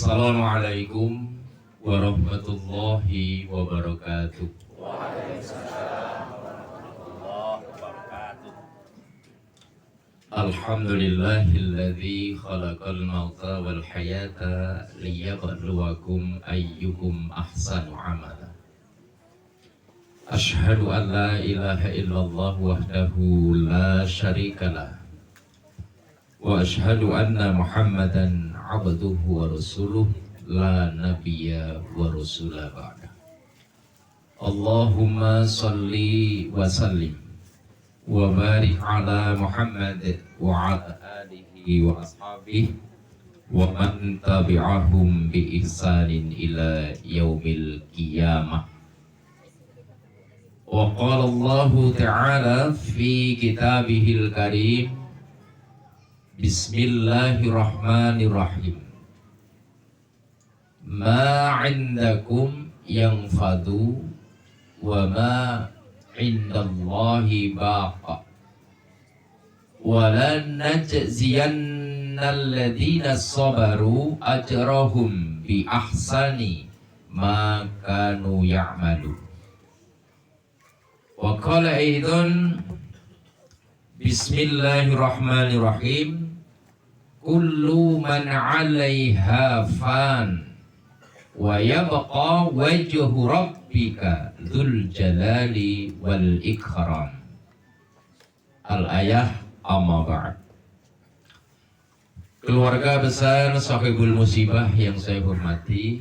Assalamualaikum warahmatullahi wabarakatuh. Alhamdulillahilladzi khalaqal mauta wal hayata liyabluwakum ayyukum ahsanu amala. Asyhadu an la ilaha illallah wahdahu la syarikalah wa asyhadu anna Muhammadan abduhu wa rasuluh la nabiyya wa rasula ba'da. Allahumma salli wa sallim wa barik ala Muhammad wa ala alihi wa ashabihi wa man tabi'ahum bi ihsanin ila yaumil qiyamah. Wa qala Allah ta'ala fi kitabihil karim, bismillahirrahmanirrahim, ma 'indakum yanfadu wa ma 'indallahi baqa wa lan najziyanna alladhina sabaru ajrahum bi ahsani ma kanu ya'malu. Wa qala aidan bismillahirrahmanirrahim, kullu man 'alaiha fan wa yabqa wajhu rabbika dzul jalali wal ikram. Al-ayah amma ba'd. Keluarga besar Sahibul Musibah yang saya hormati,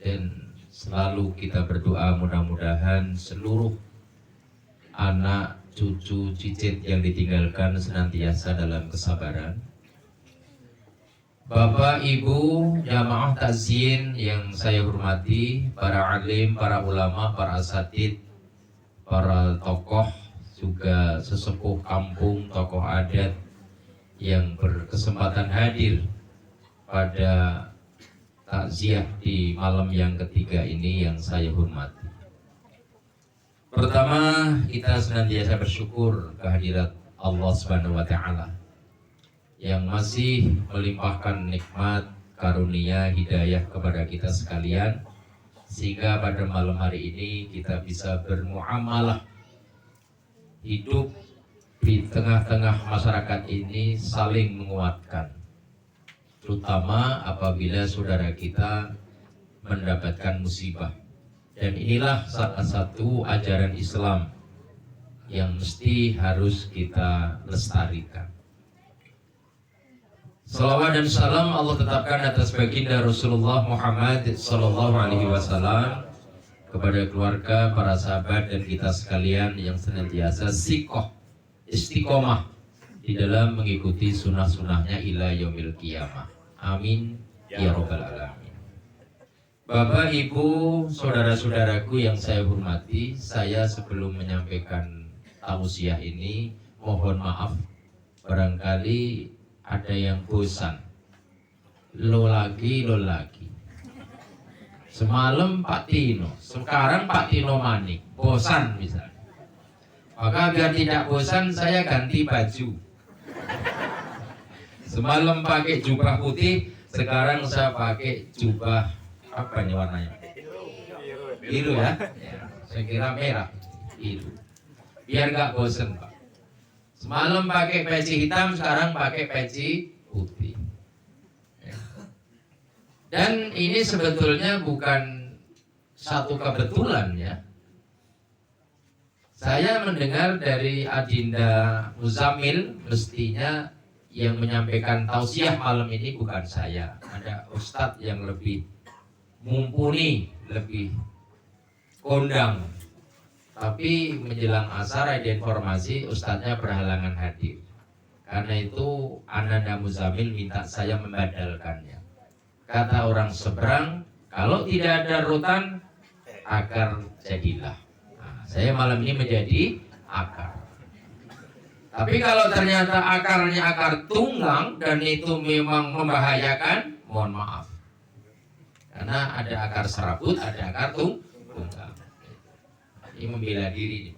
dan selalu kita berdoa mudah-mudahan seluruh anak, cucu, cicit yang ditinggalkan senantiasa dalam kesabaran. Bapak, Ibu, jamaah takziin yang saya hormati, para alim, para ulama, para asatid, para tokoh, juga sesepuh kampung, tokoh adat yang berkesempatan hadir pada takziah di malam yang ketiga ini yang saya hormati. Pertama, kita senantiasa bersyukur kehadirat Allah Subhanahu wa Ta'ala yang masih melimpahkan nikmat, karunia, hidayah kepada kita sekalian, sehingga pada malam hari ini kita bisa bermuamalah hidup di tengah-tengah masyarakat ini, saling menguatkan, terutama apabila saudara kita mendapatkan musibah. Dan inilah salah satu ajaran Islam yang mesti harus kita lestarikan. Salawat dan salam Allah tetapkan atas baginda Rasulullah Muhammad sallallahu alaihi wasallam, kepada keluarga, para sahabat, dan kita sekalian yang senantiasa istiqomah di dalam mengikuti sunnah-sunnahnya ila yaumil qiyamah. Amin ya rabbal alamin. Bapak, Ibu, saudara-saudaraku yang saya hormati, saya sebelum menyampaikan tausiah ini mohon maaf barangkali ada yang bosan. Lo lagi. Semalam Pak Tino, sekarang Pak Tino Manik, bosan misalnya. Maka biar tidak bosan saya ganti baju. Semalam pakai jubah putih, sekarang saya pakai jubah apa nih warnanya? Biru ya? Saya kira merah, biru. Biar nggak bosen Pak. Semalam pakai peci hitam, sekarang pakai peci putih. Dan ini sebetulnya bukan satu kebetulan ya. Saya mendengar dari Adinda Muzamil, mestinya yang menyampaikan tausiah malam ini bukan saya. Ada ustadz yang lebih mumpuni, lebih kondang. Tapi menjelang asar ada informasi ustadznya berhalangan hadir. Karena itu Ananda Muzamil minta saya membadalkannya. Kata orang seberang, kalau tidak ada rutan, akar jadilah. Nah, saya malam ini menjadi akar. Tapi kalau ternyata akarnya akar tunggang dan itu memang membahayakan, mohon maaf. Karena ada akar serabut, ada akar tunggang. Ini membela diri.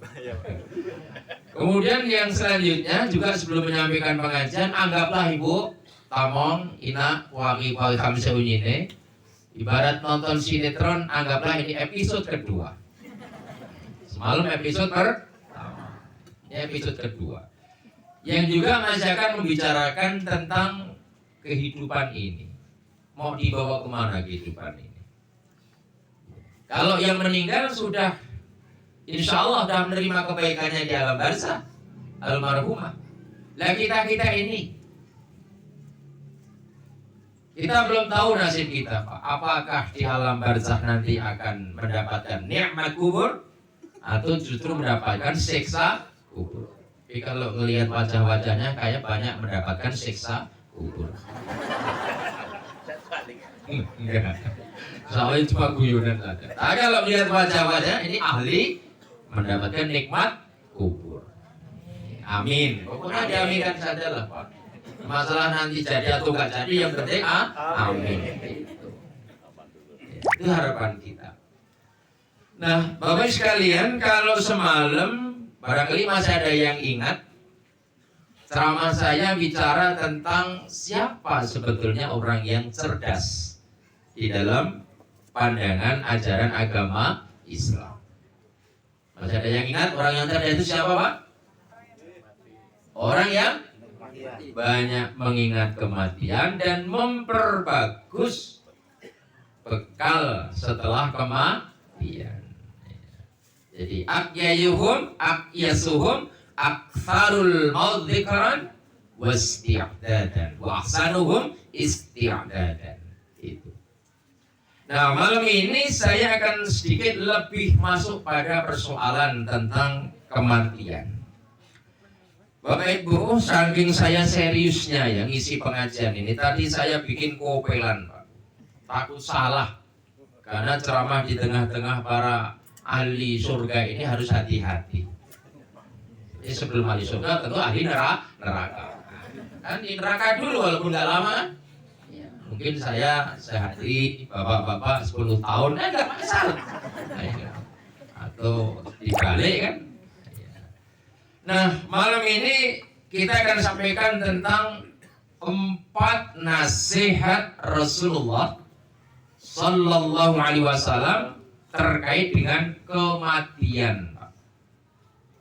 Kemudian yang selanjutnya juga sebelum menyampaikan pengajian, anggaplah Ibu tamong ina wangi kamse unyine. Ibarat nonton sinetron, anggaplah ini episode kedua. Semalam episode pertama, ini episode kedua. Yang juga masih akan membicarakan tentang kehidupan ini. Mau dibawa kemana kehidupan ini? Kalau yang meninggal sudah, insya Allah sudah menerima kebaikannya di alam barzah, almarhumah. Lah kita ini, kita belum tahu nasib kita, Pak. Apakah di alam barzah nanti akan mendapatkan nikmat kubur atau justru mendapatkan siksa kubur? Tapi kalau melihat wajah-wajahnya kayak banyak mendapatkan siksa kubur. Enggak. Soalnya cuma guyonan saja. Nah, kalau melihat wajah-wajah ini ahli mendapatkan nikmat kubur. Amin. Pokoknya diaminkan saja lah, Pak. Masalah nanti jadi atau enggak jadi, yang penting amin. Itu harapan kita. Nah, Bapak sekalian, kalau semalam barangkali masih ada yang ingat ceramah saya bicara tentang siapa sebetulnya orang yang cerdas di dalam pandangan ajaran agama Islam. Masih ada yang ingat orang yang cerdas itu siapa, Pak? Orang yang banyak mengingat kematian dan memperbagus bekal setelah kematian. Jadi akyasuhum aktsarul maut dzikran wasti'dadan wa ahsanuhum isti'dadan. Itu. Nah, malam ini saya akan sedikit lebih masuk pada persoalan tentang kematian. Bapak Ibu, saking saya seriusnya yang ngisi pengajian ini, tadi saya bikin kopelan, Pak. Takut salah, karena ceramah di tengah-tengah para ahli surga ini harus hati-hati. Jadi sebelum ahli surga tentu ahli neraka. Kan di neraka dulu walaupun nggak lama. Ya, mungkin saya sehari, bapak-bapak 10 tahun, nggak masalah. Atau dibalik kan. Nah, malam ini kita akan sampaikan tentang 4 nasihat Rasulullah Sallallahu Alaihi Wasallam terkait dengan kematian.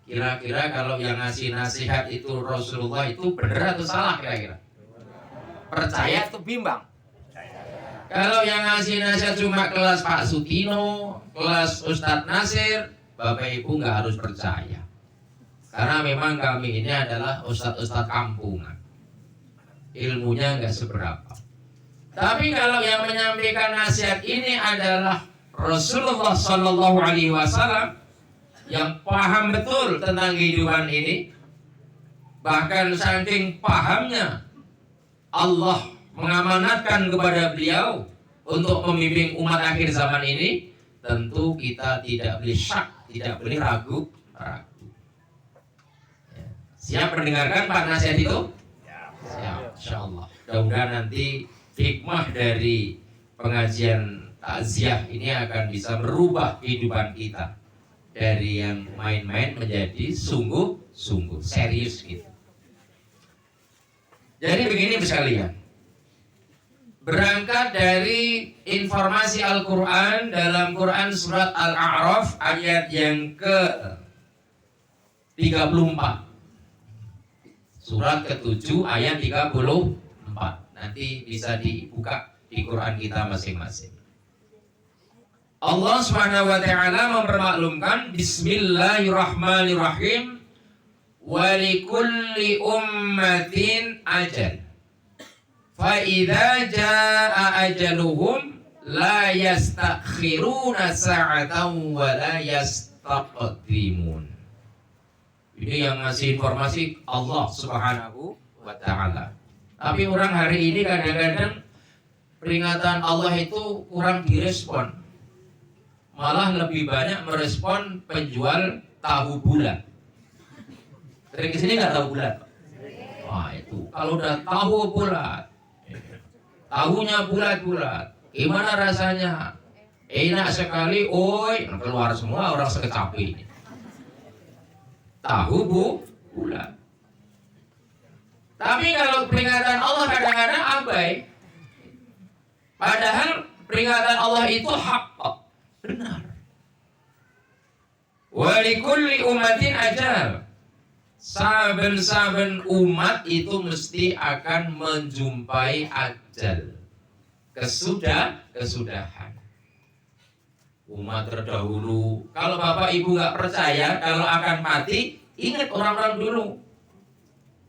Kira-kira kalau yang ngasih nasihat itu Rasulullah itu benar atau salah kira-kira? Percaya atau bimbang? Kalau yang ngasih nasihat cuma kelas Pak Sutino, kelas Ustadz Nasir, Bapak Ibu nggak harus percaya. Karena memang kami ini adalah ustadz-ustadz kampungan. Ilmunya nggak seberapa. Tapi kalau yang menyampaikan nasihat ini adalah Rasulullah Sallallahu Alaihi Wasallam yang paham betul tentang kehidupan ini. Bahkan saking pahamnya, Allah mengamanatkan kepada beliau untuk membimbing umat akhir zaman ini. Tentu kita tidak boleh syak, tidak boleh ragu. Siap mendengarkan Pak nasihat itu? Siap, insyaallah. Mudah-mudahan nanti hikmah dari pengajian takziah ini akan bisa merubah kehidupan kita dari yang main-main menjadi sungguh-sungguh serius gitu. Jadi begini sekalian. Berangkat dari informasi Al-Quran dalam Quran surat Al-A'raf ayat yang ke-34. Surat ke-7 ayat 34. Nanti bisa dibuka di Quran kita masing-masing. Allah Subhanahu wa taala mempermaklumkan Bismillahirrahmanirrahim. Wa likulli ummatin ajal. Fa idza jaa ajaluhum la yastakhiruna sa'atan wa la yastaqdimun. Ini yang ngasih informasi Allah Subhanahu wa ta'ala. Tapi orang hari ini kadang-kadang peringatan Allah itu kurang direspon. Malah lebih banyak merespon penjual tahu bulat. Dari kesini nggak tahu bulat? Wah itu, kalau udah tahu bulat, tahunya bulat-bulat, gimana rasanya? Enak sekali, oi, keluar semua orang sekecapi ini. Tahu bulat. Tapi kalau peringatan Allah kadang-kadang abai. Padahal peringatan Allah itu hak, benar. Wa likulli ummatin ajal. Saben-saben umat itu mesti akan menjumpai ajal. Kesudahan. Umat terdahulu. Kalau Bapak Ibu nggak percaya kalau akan mati, ingat orang-orang dulu.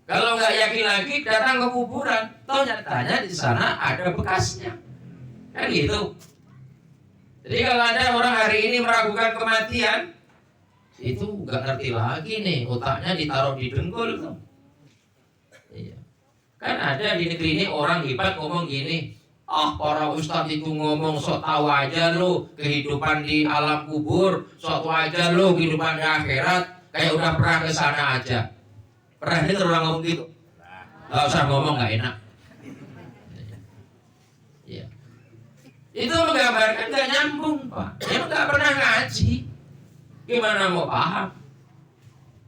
Kalau nggak yakin lagi, datang ke kuburan. Toh nyatanya di sana ada bekasnya. Kan gitu. Jadi kalau ada orang hari ini meragukan kematian, itu nggak ngerti lagi nih, otaknya ditaruh di dengkul tuh. Iya. Kan ada di negeri ini orang hebat ngomong gini, para ustadz itu ngomong sok tahu aja lo kehidupan di alam kubur, sok tahu aja lo kehidupan di akhirat, kayak udah pernah ke sana aja. Pernah dengar orang ngomong gitu? Nggak usah ngomong, nggak enak. Iya. Itu menggambarkan nggak nyambung, Pak. Dia nggak pernah ngaji. Gimana mau paham?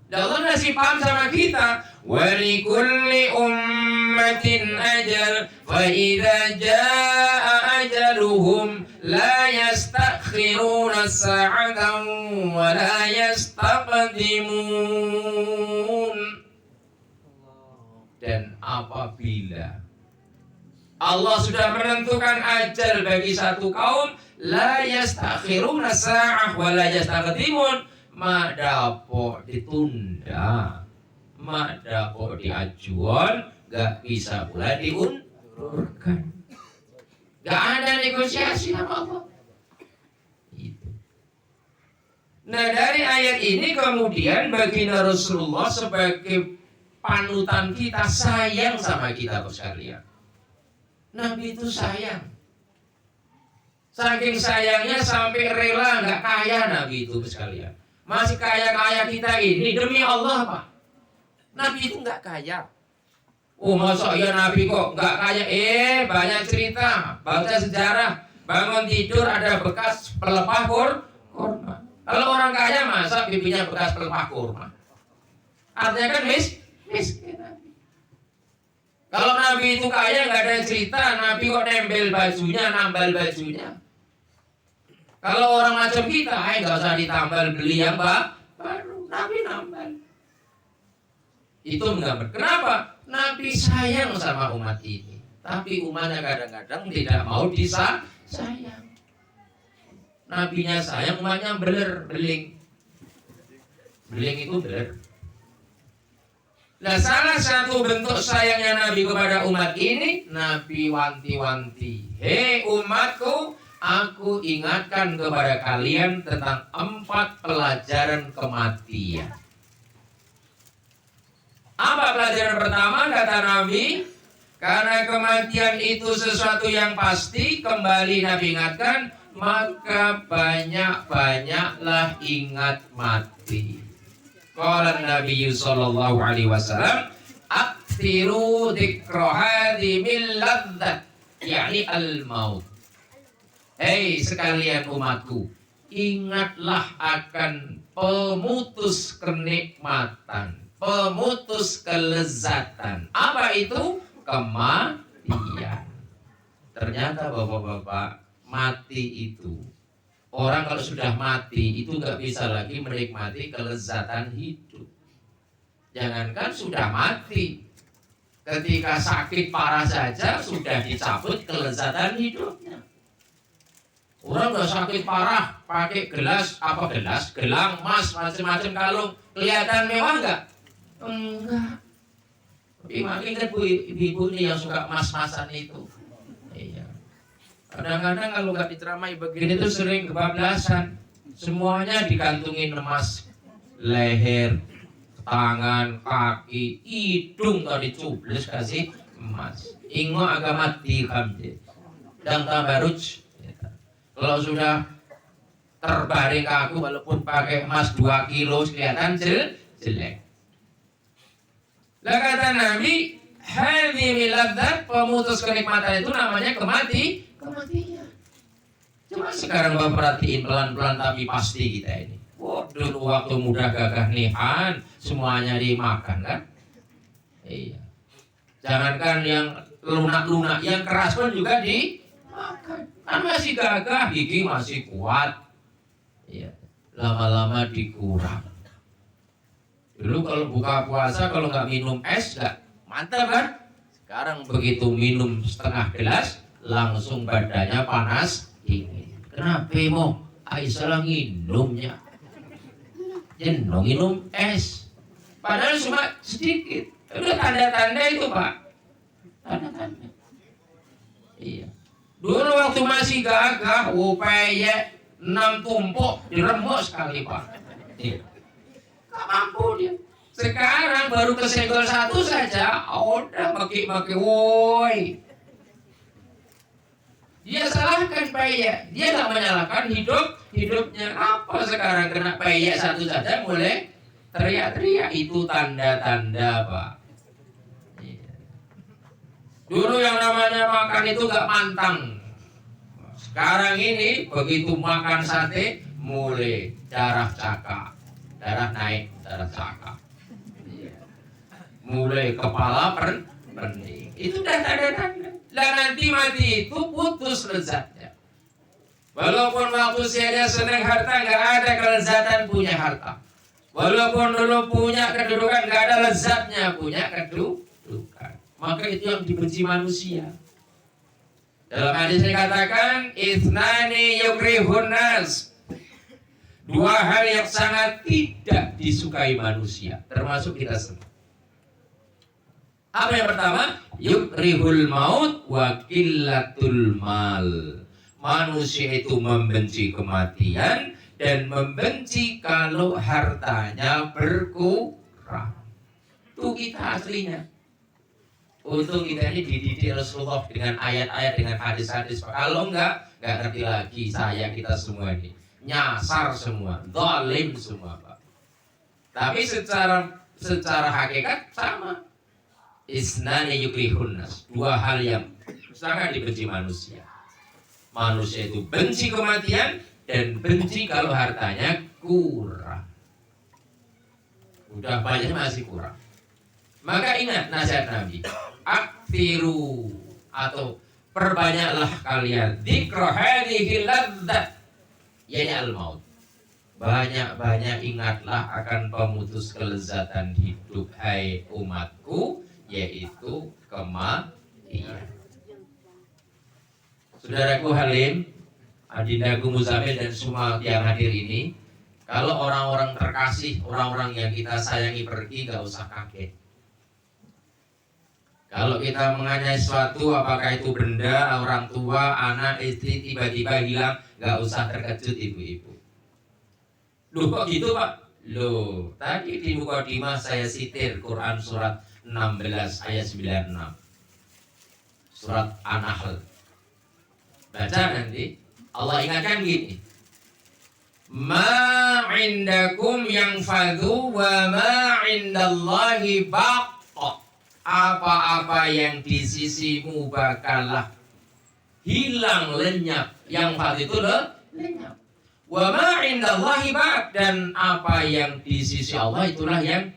Dan Allah ngasih paham sama kita. Walikulli ummatin ajal, fa idza jaa ajaluhum la yastakhiruna sa'atan wa la yastaqdimun. Dan apabila Allah sudah menentukan ajal bagi satu kaum, la yastakhiruna sa'ah wa la yastaqdimun, madapo ditunda, madapo diajuan, gak bisa pula diundurkan. Gak ada negosiasi sama Allah. Itu. Nah, dari ayat ini kemudian baginda Rasulullah sebagai panutan kita, sayang sama kita sekalian. Nabi itu sayang. Saking sayangnya sampai rela nggak kaya Nabi itu sekalian. Masih kaya-kaya kita ini demi Allah, Pak. Nabi itu nggak kaya. Oh, masa ya Nabi kok nggak kaya? Banyak cerita, baca sejarah. Bangun tidur ada bekas pelepah kurma. Kalau orang kaya masa pipinya bekas pelepah kurma? Artinya kan miskin. Kalau Nabi itu kaya nggak ada cerita, Nabi kok nambal bajunya. Kalau orang macam kita, nggak usah ditambal, beli yang baru. Nabi nambal. Itu menggambar. Kenapa? Nabi sayang sama umat ini, tapi umatnya kadang-kadang tidak mau disayang. Nabinya sayang, umatnya beling. Beling itu beler. Nah, salah satu bentuk sayangnya Nabi kepada umat ini, Nabi wanti-wanti. Hei umatku, aku ingatkan kepada kalian tentang 4 pelajaran kematian. Apa pelajaran pertama? Kata Nabi, karena kematian itu sesuatu yang pasti, kembali Nabi ingatkan, maka banyak-banyaklah ingat mati. Qala Nabi sallallahu alaihi wasallam, "Aktsiru dzikra hadhimil ladzat," yakni al-maut. Hei sekalian umatku, ingatlah akan pemutus kenikmatan, pemutus kelezatan. Apa itu? Kematian. Ternyata bapak-bapak, mati itu, orang kalau sudah mati itu nggak bisa lagi menikmati kelezatan hidup. Jangankan sudah mati, ketika sakit parah saja sudah dicabut kelezatan hidupnya. Orang udah sakit parah, pakai gelang emas, macam-macam kalung, kelihatan mewah nggak? Enggak. Tapi makin kan ibu-ibu ini yang suka emas-emasan itu. Iya. Kadang-kadang kalau nggak diceramai begini itu sering kebablasan. Semuanya digantungin emas, leher, tangan, kaki, hidung tadi cubles kasih emas. Ingo agama dihamdi dan tabaruj. Kalau sudah terbaring kaku walaupun pakai emas 2 kilo kelihatan jelek. Lah kata Nabi, hadhimil ladzat, pemutus kenikmatan itu namanya kematian. Cuma sekarang Bapak perhatiin pelan-pelan tapi pasti kita ini. Dulu waktu muda gagah nihan, semuanya dimakan kan? Iya. Jangankan yang lunak-lunak, yang keras pun juga dimakan. Kan masih gagah, gigi masih kuat. Ya, lama-lama dikurang. Dulu kalau buka puasa, kalau nggak minum es, nggak mantap kan? Sekarang begitu minum setengah gelas, langsung badannya panas, dingin. Kenapa mau? Aisyah minumnya. Jenuh minum es. Padahal cuma sedikit. Itu tanda-tanda itu, Pak. Tanda-tanda. Iya. Dulu waktu masih gagah, upaya 6 tumpuk diremuk sekali, Pak. Iya. Gak mampu dia. Sekarang baru kesenggol 1 saja, udah maki-maki, woi. Dia salahkan payek. Dia gak menyalahkan hidupnya. Apa sekarang kena payek 1 saja mulai teriak-teriak? Itu tanda-tanda, Pak. Iya. Dulu yang namanya makan itu gak mantang. Sekarang ini begitu makan sate mulai darah cakak, darah naik, darah cakak. Iya. Mulai kepala pening. Itu udah tanda-tanda. Dan nanti mati itu putus lezatnya. Walaupun waktu usianya senang harta, nggak ada kelezatan punya harta. Walaupun dulu punya kedudukan, nggak ada lezatnya punya kedudukan. Maka itu yang dibenci manusia. Dalam hadis dikatakan, ithnani yukrihun nas. 2 hal yang sangat tidak disukai manusia, termasuk kita semua. Apa yang pertama? Yukrihul maut wa qillatul mal. Manusia itu membenci kematian dan membenci kalau hartanya berkurang. Itu kita aslinya. Untung kita ini dididik Rasulullah dengan ayat-ayat, dengan hadis-hadis. Kalau enggak ngerti lagi saya, kita semua ini. Nyasar semua, zalim semua, Pak. Tapi secara hakikat sama. Isnani yukrihun nas. 2 hal yang sangat dibenci manusia. Manusia itu benci kematian dan benci kalau hartanya kurang. Udah banyak masih kurang. Maka ingat nasihat Nabi. Aktiru atau perbanyaklah kalian dzikra hadhihi ladzat, yani al-maut. Banyak-banyak ingatlah akan pemutus kelezatan hidup, hai umatku, yaitu kematian. Saudaraku Halim, adindaku Muzamil dan semua yang hadir ini, kalau orang-orang terkasih, orang-orang yang kita sayangi pergi, gak usah kaget. Kalau kita menganiaya sesuatu, apakah itu benda, orang tua, anak, istri, tiba-tiba hilang, gak usah terkejut ibu-ibu. Loh kok gitu, Pak? Loh, tadi di mukadimah saya sitir Quran surat 16 ayat 96. Surat An-Nahl. Baca nanti. Allah ingatkan gini. Ma indakum yanfadhu wa ma indallahi baqta. Apa-apa yang di sisimu bakallah hilang, lenyap. Yang fadhu itu lenyap. Wa ma indallahi baq, dan apa yang di sisi Allah itulah yang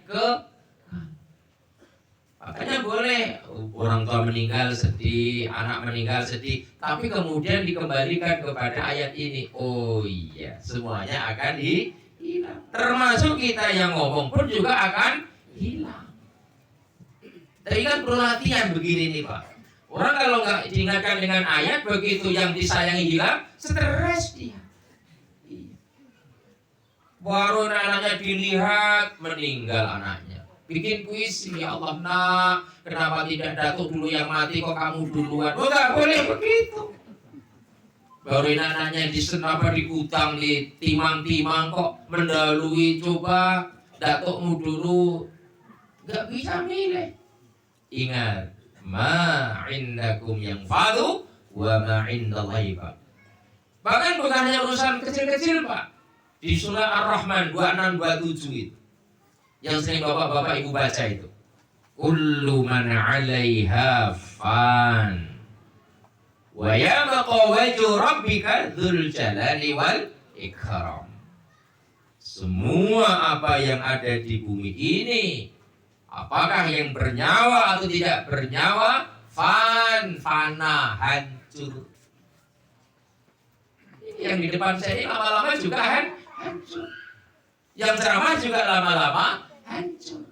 makanya boleh orang tua meninggal sedih, anak meninggal sedih, tapi kemudian dikembalikan kepada ayat ini. Oh iya, semuanya akan hilang. Termasuk kita yang ngomong pun juga akan hilang. Tapi kan perlu latihan begini nih, Pak. Orang kalau nggak diingatkan dengan ayat, begitu yang disayangi hilang, stres dia. Baru anaknya dilihat, meninggal anaknya. Bikin puisi, ya Allah nak, kenapa tidak Datuk dulu yang mati, kok kamu duluan? Oh gak boleh begitu. Baru anaknya disenapa, diutang, ditimang-timang, kok mendahului, coba Datukmu dulu. Gak bisa milih. Ingat, ma indakum yang fadu wa ma indallahi baq. Bahkan bukan hanya urusan kecil-kecil, Pak. Di surah Ar-Rahman 26-27 itu, yang sering bapak-bapak ibu baca itu. Kullu man 'alaiha fan wa yabqa wajhu rabbika dzul jalali wal ikram. Semua apa yang ada di bumi ini Apakah yang bernyawa atau tidak bernyawa? Fana, hancur. Yang di depan saya ini lama-lama juga hancur. Yang ceramah juga lama-lama hancur.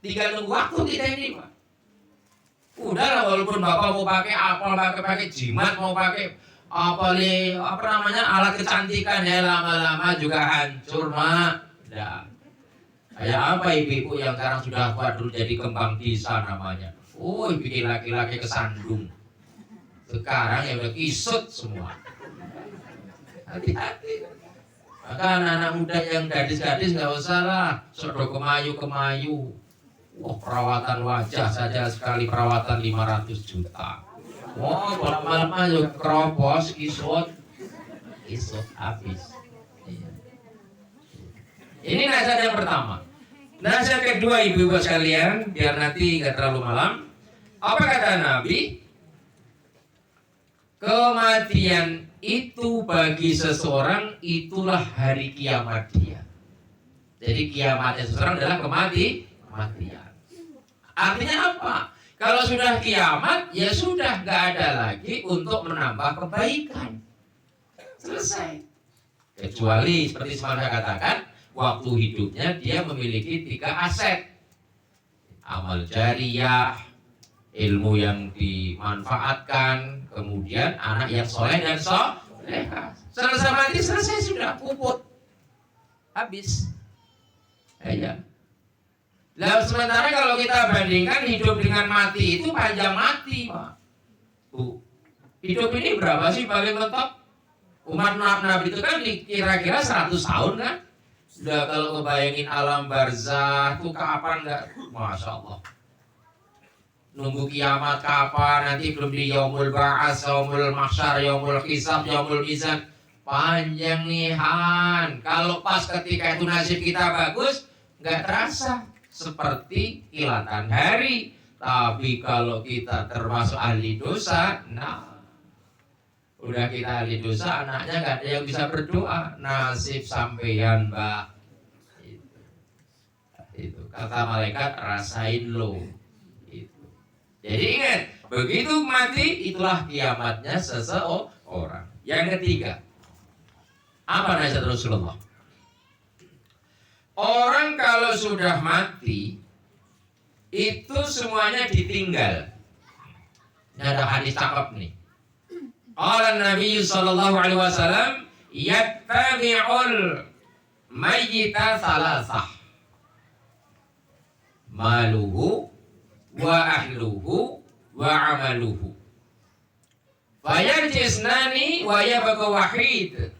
Tinggal nunggu waktu kita ini, Pak. Udahlah, walaupun Bapak mau pakai apa, pakai jimat, mau pakai alat kecantikan, ya lama-lama juga hancur, Mak. Nah, kayak apa ibu-ibu yang sekarang sudah tua dulu jadi kembang desa namanya. Bikin laki-laki kesandung. Sekarang ya udah kisut semua. Hati-hati. Maka anak-anak muda yang gadis-gadis nggak usah lah, sudah kemayu. Perawatan wajah saja sekali perawatan 500 juta. Lama-lama juga keropos, kisut habis. Ini nasihat yang pertama. Nasihat kedua, ibu-ibu sekalian, biar nanti nggak terlalu malam. Apa kata Nabi? Kematian itu bagi seseorang itulah hari kiamat dia. Jadi kiamatnya seseorang adalah kematian. Artinya apa? Kalau sudah kiamat, ya sudah nggak ada lagi untuk menambah kebaikan. Selesai. Kecuali seperti saya katakan, waktu hidupnya dia memiliki 3 aset. Amal jariyah, ilmu yang dimanfaatkan, kemudian anak yang soleh dan soleha. Selesai mati, selesai sudah, puput. Habis. Ya. Lalu sementara kalau kita bandingkan hidup dengan mati itu panjang mati, Pak. Hidup ini berapa sih paling mentok? Umat Nabi itu kan kira-kira 100 tahun kan? Sudah kalau ngebayangin alam barzah itu kapan enggak? Masya Allah. Nunggu kiamat kapan, nanti belum di yaumul ba'as, yaumul mahsyar, yaumul hisab, yaumul mizan. Panjang nih Han. Kalau pas ketika itu nasib kita bagus, enggak terasa seperti kilatan hari. Tapi kalau kita termasuk ahli dosa, udah kita ahli dosa, anaknya nggak ada yang bisa berdoa. Nasib sampeyan, Mbak. Itu kata malaikat, rasain lo. Itu. Jadi ingat, begitu mati itulah kiamatnya seseorang. Yang ketiga, apa nasihat Rasulullah? Orang kalau sudah mati itu semuanya ditinggal. Ini ada hadis cakep nih. Qala Nabi sallallahu alaihi wasallam, yattabi'ul mayyita salasah. Maluhu wa ahluhu wa amaluhu. Fayarjisnani wa yabqa wahid.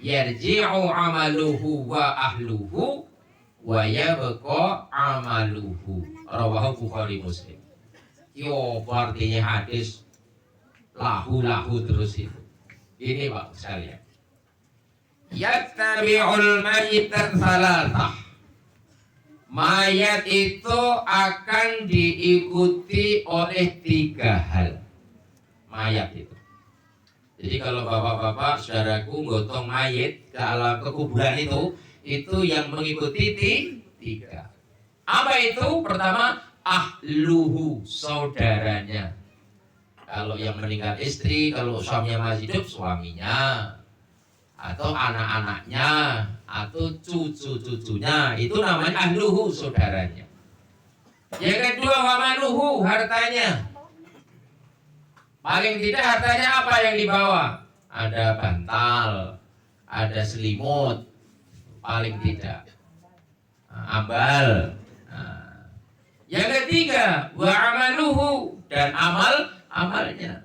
Yarji'u amaluhu wa ahluhu wa yabqa amaluhu. Rawahu Bukhari Muslim. Yo, artinya hadis lahu terus itu. Ini Pak sekalian. Yattabi'ul mayyita salatah. Mayat itu akan diikuti oleh 3 hal. Mayat itu. Jadi kalau bapak-bapak, saudaraku, gotong mayat ke alam kekuburan itu yang mengikuti 3. Apa itu? Pertama, ahluhu, saudaranya. Kalau yang meninggal istri, kalau suaminya masih hidup, suaminya. Atau anak-anaknya, atau cucu-cucunya. Itu namanya ahluhu, saudaranya. Yang kedua, wamaluhu, hartanya. Paling tidak hartanya apa yang dibawa? Ada bantal, ada selimut, paling tidak. Ambal. Yang ketiga, wa amaluhu, dan amalnya.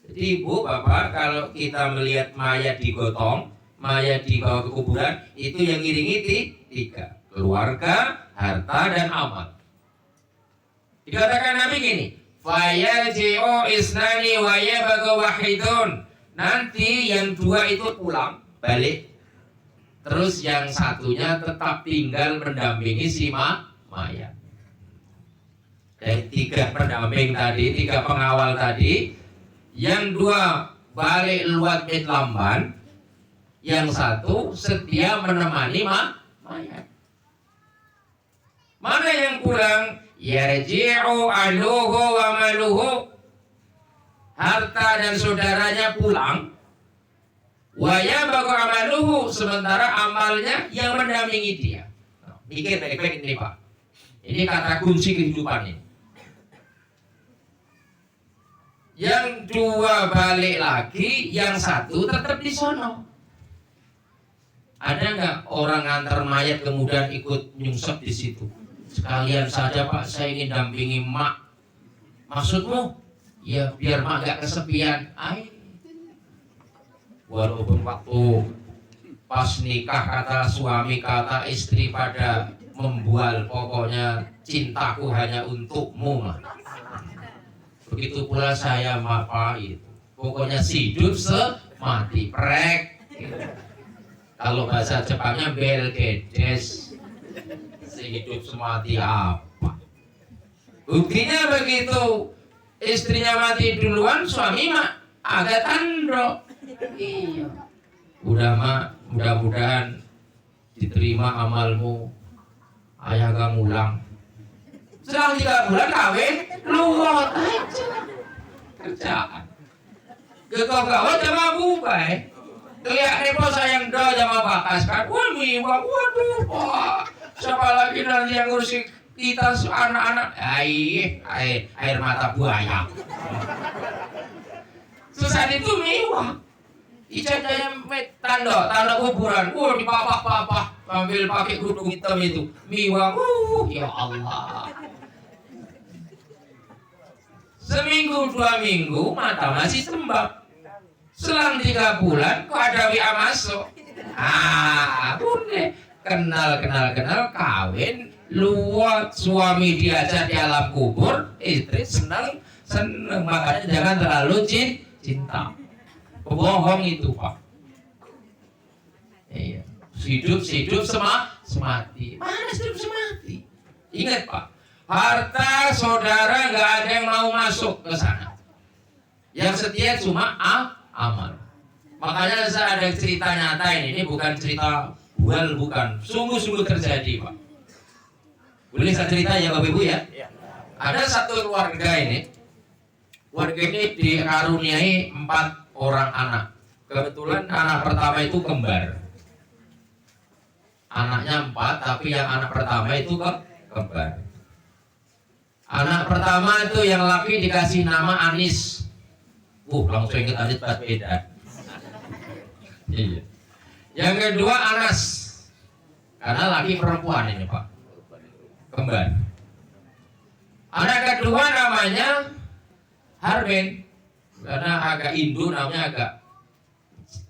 Jadi ibu, bapak, kalau kita melihat mayat digotong, mayat dibawa ke kuburan, itu yang ngiringi 3. Keluarga, harta, dan amal. Dikatakan Nabi gini, fayarji'u isnani wa yabqa wahidun. Nanti yang 2 itu pulang, balik. Terus yang satunya tetap tinggal mendampingi si mayat. Dari 3 pendamping tadi, 3 pengawal tadi, yang 2 balik luat mit lamban, yang 1 setia menemani mayat. Mana yang kurang? Yarji'u aluhu wa maluhu. Harta dan saudaranya pulang. Wa yabqa amaluhu, sementara amalnya yang mendampingi dia. Pikir baik-baik ini Pak. Ini kata kunci kehidupan ini. Yang dua balik lagi, yang satu tetap di sono. Ada nggak orang ngantar mayat kemudian ikut nyungsep di situ? Sekalian saja Pak, saya ingin dampingi mak. Maksudmu? Ya biar mak gak kesepian. Walaupun waktu pas nikah kata suami kata istri pada membual, pokoknya cintaku hanya untukmu mah. Begitu pula saya Pak itu. Pokoknya hidup semati prek. Kalau bahasa Jepangnya belgedes. Hidup semati apa? Buktinya begitu. Istrinya mati duluan, suami mah agak tandro. Iya. Udah mak, mudah-mudahan diterima amalmu. Ayah gak ngulang. Selang 3 bulan kawin, luwot aja kerjaan. Gekau gawat sama bubai. Lihat repo sayang doa sama bakas kan. Wah miwang, waduh Pak. Siapa lagi nanti yang ngurusi kita anak-anak? Air mata buaya. Susah itu miwang. Ijazahnya tanda kuburan. Wah dipapak-papak sambil pakai kerudung hitam itu. Miwang, ya Allah. Seminggu 2 minggu mata masih sembab. Selang 3 bulan kok ada WA masuk. Boleh kenal kawin, luwat, suami diajak di alam kubur, istri senang, makanya jangan terlalu cinta. Bohong itu Pak. Iya. Hidup semati. Mana hidup semati? Ingat Pak. Harta saudara nggak ada yang mau masuk ke sana. Yang setia cuma amal. Makanya saya ada cerita nyata ini bukan cerita bual, bukan. Sungguh-sungguh terjadi Pak. Boleh saya cerita ya Bapak Ibu ya? Ada satu keluarga ini. Keluarga ini dikaruniai 4 orang anak. Kebetulan anak pertama itu kembar. Anaknya 4, tapi yang anak pertama itu kembar. Anak pertama itu yang laki dikasih nama Anis. Langsung ingat Anis Baswedan. Iya. Yang kedua Anas. Karena laki perempuan ini Pak. Kembar. Anak kedua namanya Harben. Karena agak Indo namanya agak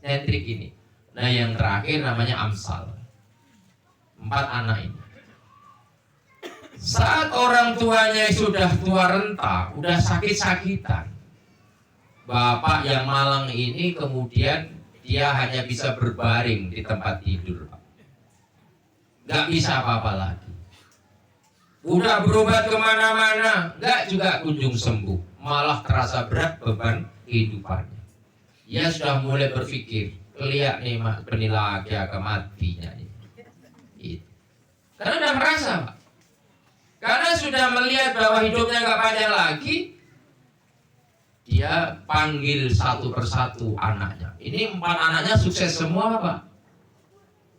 nyentrik ini. Nah yang terakhir namanya Amsal. 4 anak ini. Saat orang tuanya sudah tua renta, udah sakit-sakitan, bapak yang malang ini kemudian dia hanya bisa berbaring di tempat tidur, gak bisa apa-apa lagi. Udah berobat kemana-mana, gak juga kunjung sembuh, malah terasa berat beban kehidupannya. Dia sudah mulai berpikir, lihat nih benila lagi agak matinya ini. Karena udah merasa Pak. Karena sudah melihat bahwa hidupnya nggak panjang lagi, dia panggil satu persatu anaknya. Ini 4 anaknya sukses semua Pak.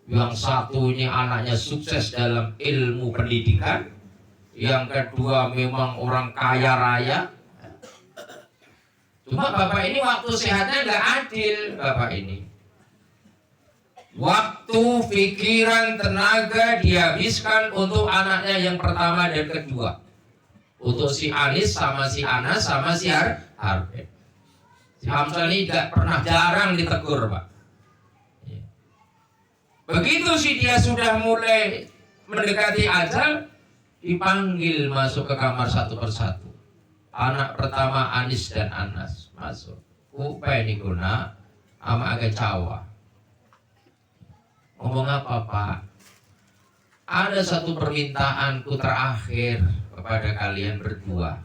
Yang satu ini anaknya sukses dalam ilmu pendidikan, yang kedua memang orang kaya raya. Cuma bapak ini waktu sehatnya nggak adil bapak ini. Waktu, pikiran, tenaga dihabiskan untuk anaknya yang pertama dan kedua. Untuk si Anis sama si Anas sama si Harben. Si Hamzah ini jarang ditegur Pak. Begitu sih dia sudah mulai mendekati ajal, dipanggil masuk ke kamar satu persatu. Anak pertama Anis dan Anas masuk. Upaya ini guna ama agak cawa. Ngomong apa Pak? Ada satu permintaanku terakhir kepada kalian berdua.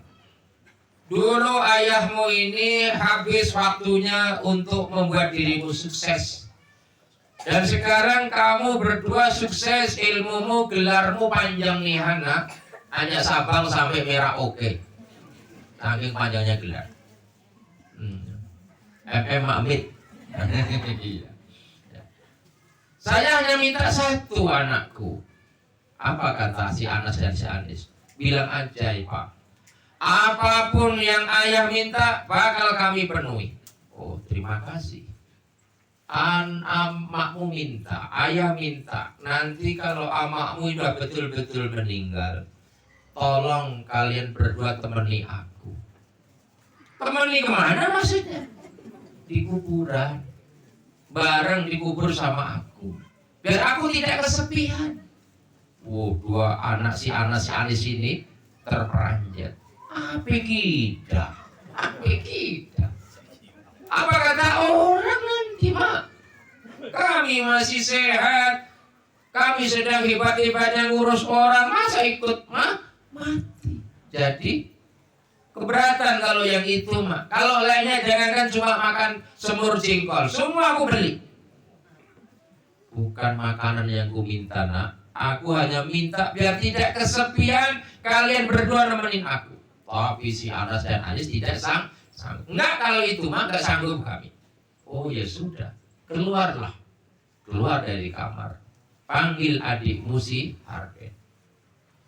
Dulu ayahmu ini habis waktunya untuk membuat dirimu sukses. Dan sekarang kamu berdua sukses, ilmumu, gelarmu panjang nih anak. Hanya Sabang sampai Merauke. Saking panjangnya gelar. MM Makmid. Saya hanya minta satu anakku. Apa kata si Anas dan si Anis? Bilang aja Pak, apapun yang ayah minta bakal kami penuhi. Oh terima kasih. Amakmu minta, ayah minta. Nanti kalau amakmu sudah betul-betul meninggal, tolong kalian berdua temani aku. Temani kemana maksudnya? Di kuburan. Bareng dikubur sama aku. Biar aku tidak kesepian. Dua anak si Anas si Anis ini terperanjat. Apa kita? Apa kata orang nanti mak? Kami masih sehat. Kami sedang hebat-hebatnya ngurus orang. Masa ikut mati? Jadi keberatan kalau yang itu mak. Kalau lainnya jangankan cuma makan semur jengkol. Semua aku beli. Bukan makanan yang ku minta nak. Aku hanya minta biar tidak kesepian. Kalian berdua nemenin aku. Tapi si Anas dan Anis tidak sanggup. Enggak kalau itu mah enggak sanggup kami. Oh ya sudah. Keluarlah. Keluar dari kamar. Panggil adikmu si Harben.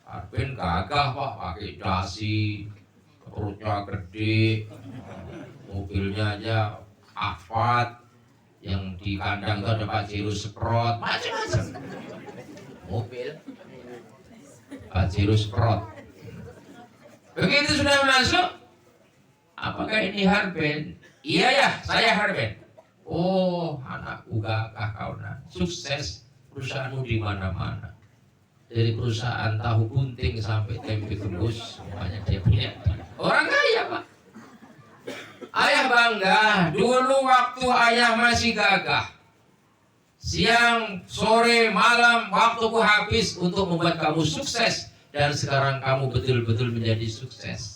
Harben gagah pak. Pakai dasi. Perutnya gede. Mobilnya aja Alphard. Yang di kandang itu ada Pajero Sprott. Macam-macam. Mobil Pajero Sprott. Begitu sudah masuk, apakah ini Harben? Iya ya, saya Harben. Oh, anakku gagah kawanan. Sukses perusahaanmu di mana-mana. Dari perusahaan tahu bunting sampai tempe gembus, semuanya dia punya. Orang kaya pak. Ayah bangga. Dulu waktu ayah masih gagah, siang, sore, malam, waktuku habis untuk membuat kamu sukses. Dan sekarang kamu betul-betul menjadi sukses.